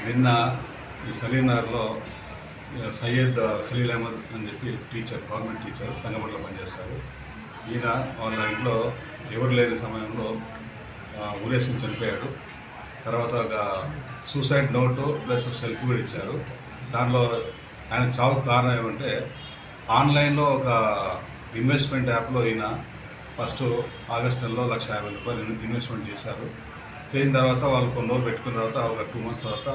నిన్న ఈ సలీనగర్లో సయ్యద్ ఖలీల్ అహ్మద్ అని చెప్పి టీచర్, గవర్నమెంట్ టీచర్, సంగపట్ల పనిచేస్తారు. ఈయన వాళ్ళ ఇంట్లో ఎవరు లేని సమయంలో ఊరేసుకుని చనిపోయాడు. తర్వాత ఒక సూసైడ్ నోటు ప్లస్ సెల్ఫీ కూడా ఇచ్చారు. దానిలో ఆయన చావుకు కారణం ఏమంటే ఆన్లైన్లో ఒక ఇన్వెస్ట్మెంట్ యాప్లో ఈయన ఫస్ట్ ఆగస్టు నెలలో 1,50,000 రూపాయలు ఇన్వెస్ట్మెంట్ చేశారు. చేసిన తర్వాత వాళ్ళు కొన్ని రోజులు పెట్టుకున్న తర్వాత ఒక 2 months తర్వాత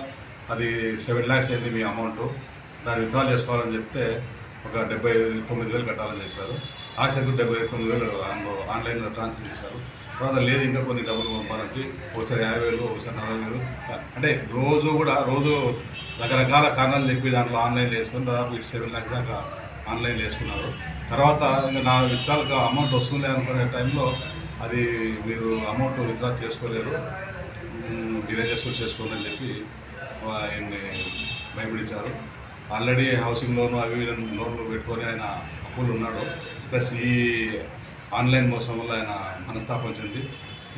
అది 7 lakhs అయింది మీ అమౌంట్, దాన్ని విత్డ్రా చేసుకోవాలని చెప్తే ఒక 79,000 కట్టాలని చెప్పారు. ఆశకు 79,000 ఆన్లైన్లో ట్రాన్స్ఫర్ చేశారు. తర్వాత లేదు ఇంకా కొన్ని డబ్బులు పంపాలంటే ఒకసారి 50,000, ఒకసారి 40,000, అంటే రోజు రకరకాల కారణాలు చెప్పి దాంట్లో ఆన్లైన్లో వేసుకొని దాదాపు 7 lakhs దాకా ఆన్లైన్లో వేసుకున్నారు. తర్వాత ఇంకా నా విత్డ్రాలకు అమౌంట్ వస్తుంది అనుకునే టైంలో అది మీరు అమౌంట్ విత్డ్రా చేసుకోలేరు, మీరే చేసుకోండి అని చెప్పి ఆయన్ని భయపడించారు. ఆల్రెడీ హౌసింగ్ లోను అవి లోన్లు పెట్టుకొని ఆయన అప్పులు ఉన్నాడు. ప్లస్ ఈ ఆన్లైన్ మోసం వల్ల ఆయన మనస్తాపం చెంది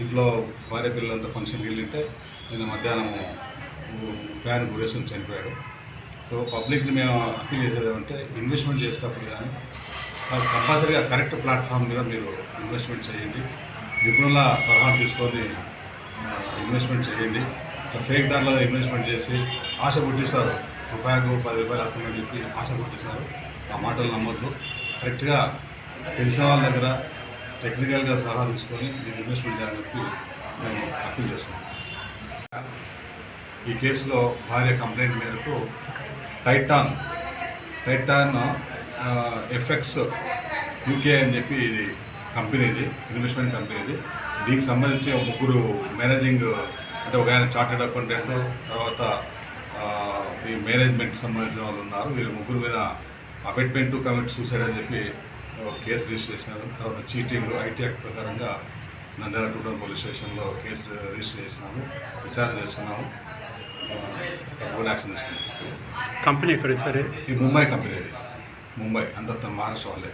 ఇంట్లో భార్య పిల్లలంతా ఫంక్షన్కి వెళ్ళింటే నేను మధ్యాహ్నం ఫ్యాన్ గురేసుకొని చనిపోయాడు. సో పబ్లిక్ని మేము అప్పీల్ చేసేది ఏమంటే ఇన్వెస్ట్మెంట్ చేసేటప్పుడు కానీ కంపల్సరీగా కరెక్ట్ ప్లాట్ఫామ్ మీద మీరు ఇన్వెస్ట్మెంట్ చేయండి, నిపుణుల సలహా తీసుకొని ఇన్వెస్ట్మెంట్ చేయండి. ఫేక్ దాంట్లో ఇన్వెస్ట్మెంట్ చేసి ఆశ పుట్టిస్తారు, రూపాయకు 10 రూపాయలు అవుతుందని చెప్పి ఆశ పుట్టిస్తారు. ఆ మాటలు నమ్మొద్దు. కరెక్ట్గా తెలిసిన వాళ్ళ దగ్గర టెక్నికల్గా సలహా తీసుకొని దీన్ని ఇన్వెస్ట్మెంట్ చేయాలని చెప్పి మేము అప్పీల్ చేస్తున్నాం. ఈ కేసులో భార్య కంప్లైంట్ మేరకు టైటాన్ ఎఫ్ఎక్స్ యూకే అని చెప్పి ఇది కంపెనీది, ఇన్వెస్ట్మెంట్ కంపెనీది. దీనికి సంబంధించి 3 మేనేజింగ్, అంటే ఒక ఆయన చార్టెడ్ అకౌంటెంట్, తర్వాత ఈ మేనేజ్మెంట్ సంబంధించిన వాళ్ళు ఉన్నారు. వీళ్ళు 3 మీద అబెట్మెంట్ టు కమిట్ సూసైడ్ అని చెప్పి కేసు రిజిస్టర్ చేసినారు. తర్వాత చీటింగ్ ఐటీ యాక్ట్ ప్రకారంగా నంద్యాల టూటౌన్ పోలీస్ స్టేషన్లో కేసు రిజిస్టర్ చేసినాము, విచారణ చేస్తున్నాము, తప్పకుండా యాక్షన్ తీసుకున్నాము. కంపెనీ ఎక్కడ సార్? ఈ ముంబై కంపెనీ, ఇది ముంబై, అంత మహారాష్ట్ర వాళ్ళే.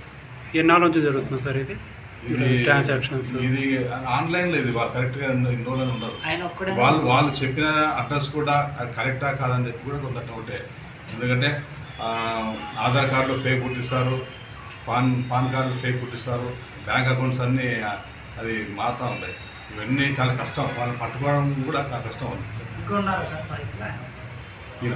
ఎన్నాళ్ళ నుంచి జరుగుతుంది సార్ ఇది ట్రాన్సాక్షన్స్? ఇది ఆన్లైన్లో, ఇది వాళ్ళు కరెక్ట్గా ఇందులో ఉండదు. వాళ్ళు చెప్పిన అడ్రస్ కూడా కరెక్టా కాదని చెప్పి కూడా కొంత డౌటే. ఎందుకంటే ఆధార్ కార్డులు ఫేక్ పుట్టిస్తారు, పాన్ కార్డులు ఫేక్ పుట్టిస్తారు, బ్యాంక్ అకౌంట్స్ అన్నీ అది మారుతూ ఉంటాయి. ఇవన్నీ చాలా కష్టం, వాళ్ళని పట్టుకోవడం కూడా కష్టం ఉంది. ఈయన